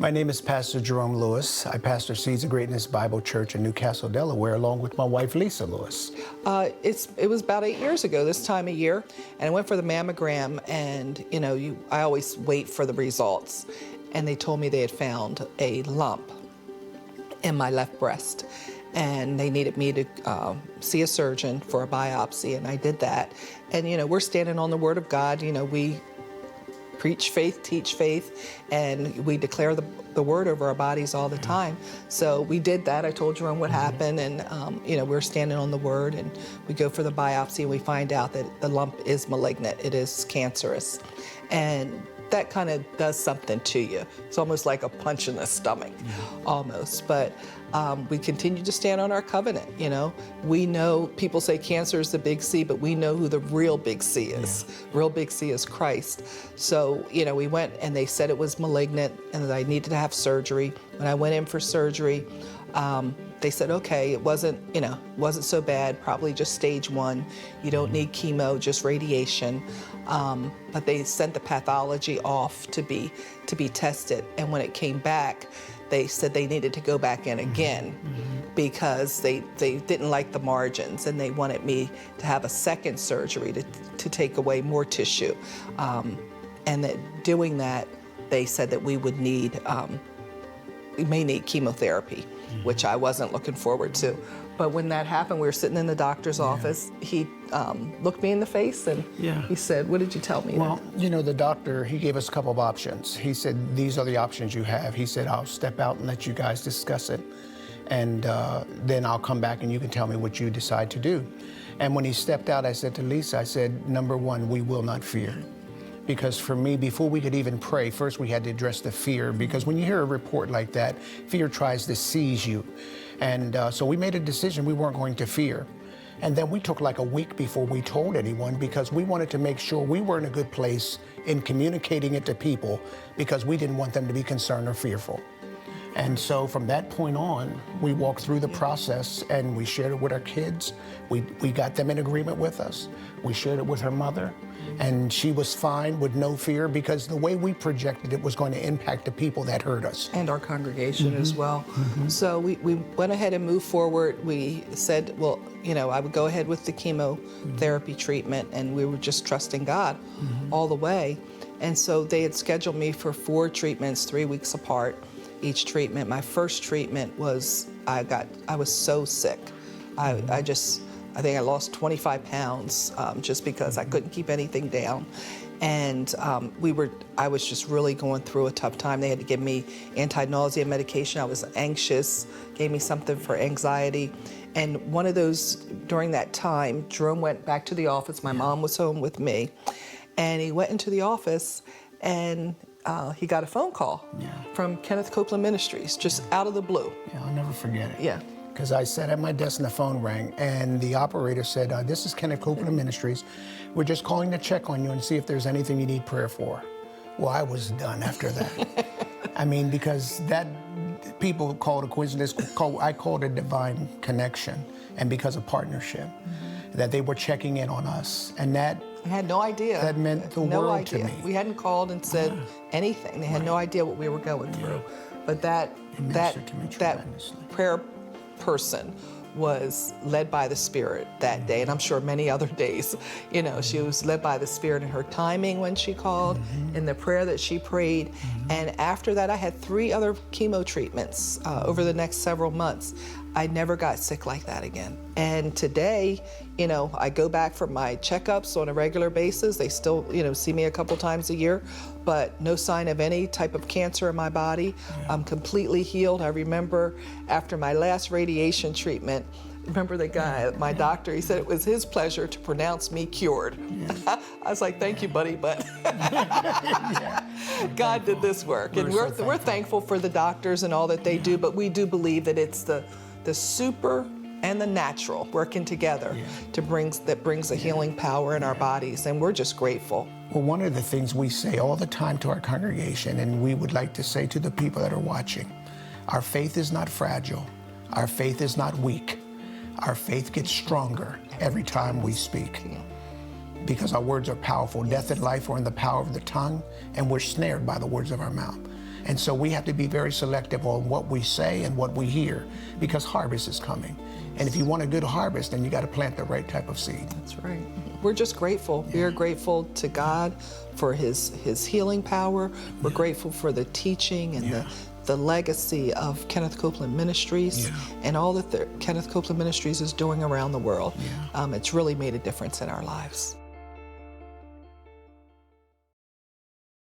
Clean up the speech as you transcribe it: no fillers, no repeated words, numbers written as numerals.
My name is Pastor Jerome Lewis. I pastor Seeds of Greatness Bible Church in Newcastle, Delaware, along with my wife, Lisa Lewis. It was about 8 years ago this time of year, and I went for the mammogram, and I always wait for the results, and they told me they had found a lump in my left breast, and they needed me to see a surgeon for a biopsy, and I did that. And we're standing on the Word of God. We preach faith, teach faith, and we declare the word over our bodies all the time. So we did that. I told Jerome what happened, and we're standing on the word, and we go for the biopsy, and we find out that the lump is malignant. It is cancerous, and that kind of does something to you. It's almost like a punch in the stomach, almost. But we continue to stand on our covenant. We know people say cancer is the big C, but we know who the real big C is. Real big C is Christ. So we went, and they said it was malignant and that I needed to have surgery. When I went in for surgery, they said, okay, it wasn't so bad, probably just stage 1. You don't need chemo, just radiation. But they sent the pathology off to be tested. And when it came back, they said they needed to go back in again because they didn't like the margins, and they wanted me to have a second surgery to take away more tissue. And that doing that, they said that we would need, we may need chemotherapy, which I wasn't looking forward to. But when that happened, we were sitting in the doctor's office. He looked me in the face, and he said, "What did you tell me?" Well, the doctor, he gave us a couple of options. He said, these are the options you have. He said, I'll step out and let you guys discuss it, and then I'll come back and you can tell me what you decide to do. And when he stepped out, I said to Lisa, I said, number one, we will not fear. Because for me, before we could even pray, first we had to address the fear, because when you hear a report like that, fear tries to seize you. And so we made a decision we weren't going to fear. And then we took like a week before we told anyone, because we wanted to make sure we were in a good place in communicating it to people, because we didn't want them to be concerned or fearful. And so from that point on, we walked through the process, and we shared it with our kids. We got them in agreement with us. We shared it with her mother, and she was fine with no fear, because the way we projected it was going to impact the people that heard us. And our congregation as well. So we went ahead and moved forward. We said, well, I would go ahead with the chemotherapy treatment, and we were just trusting God all the way. And so they had scheduled me for 4 treatments, 3 weeks apart. Each treatment. My first treatment was, I was so sick. I think I lost 25 pounds just because I couldn't keep anything down. And I was just really going through a tough time. They had to give me anti-nausea medication. I was anxious, gave me something for anxiety. And one of those, during that time, Jerome went back to the office. My mom was home with me. And he went into the office, and he got a phone call from Kenneth Copeland Ministries, just out of the blue. Yeah, I'll never forget it. Yeah. Because I sat at my desk and the phone rang, and the operator said, this is Kenneth Copeland Ministries. We're just calling to check on you and see if there's anything you need prayer for. Well, I was done after that. I mean, because that, people call it a coincidence, I called it a divine connection, and because of partnership, that they were checking in on us. And that, I had no idea. That meant the world to me. We hadn't called and said anything. They had no idea what we were going through. But that prayer person was led by the Spirit that day, and I'm sure many other days. She was led by the Spirit in her timing when she called, in the prayer that she prayed. And after that, I had 3 other chemo treatments over the next several months. I never got sick like that again. And today, I go back for my checkups on a regular basis. They still, see me a couple times a year, but no sign of any type of cancer in my body. I'm completely healed. I remember after my last radiation treatment, remember the guy, my doctor, he said it was his pleasure to pronounce me cured. I was like, thank you, buddy, but God did this work. And we're thankful for the doctors and all that they do, but we do believe that it's the super and the natural working together that brings a healing power in our bodies, and we're just grateful. Well, one of the things we say all the time to our congregation, and we would like to say to the people that are watching, our faith is not fragile. Our faith is not weak. Our faith gets stronger every time we speak, because our words are powerful. Death and life are in the power of the tongue, and we're snared by the words of our mouth. And so we have to be very selective on what we say and what we hear, because harvest is coming. And if you want a good harvest, then you got to plant the right type of seed. That's right. We're just grateful. We are grateful to God for his healing power. We're grateful for the teaching and the legacy of Kenneth Copeland Ministries and all that Kenneth Copeland Ministries is doing around the world. It's really made a difference in our lives.